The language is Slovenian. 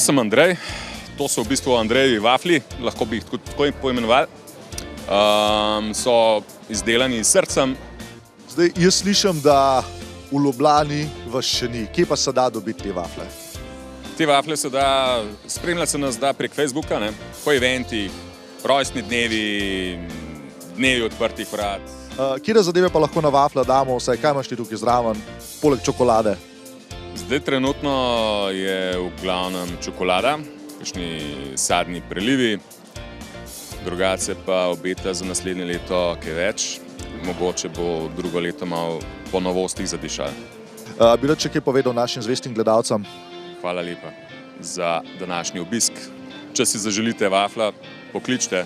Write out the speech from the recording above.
Jaz sem Andrej, to so v bistvu Andrejevi vafli, lahko bi jih tako poimenovali. So izdelani s srcem. Zdaj, jaz slišim, da v Ljubljani vas še ni. Kje pa se da dobiti te vafle? Te vafle se da, spremljati se nas da prek Facebooka, ne? Po eventih, rojstni dnevi, dnevi odprtih vrat. Kire zadeve pa lahko na vafle damo, vsaj kaj imaš ti tukaj zraven, poleg čokolade? Zdaj trenutno je v glavnem čokolada, kakšni sadni prelivi, drugače pa obeta za naslednje leto kaj več. Mogoče bo drugo leto malo po novostih zadišalo. Bi rad še kaj povedal našim zvestim gledalcem? Hvala lepa za današnji obisk. Če si zaželite vafla, pokličite.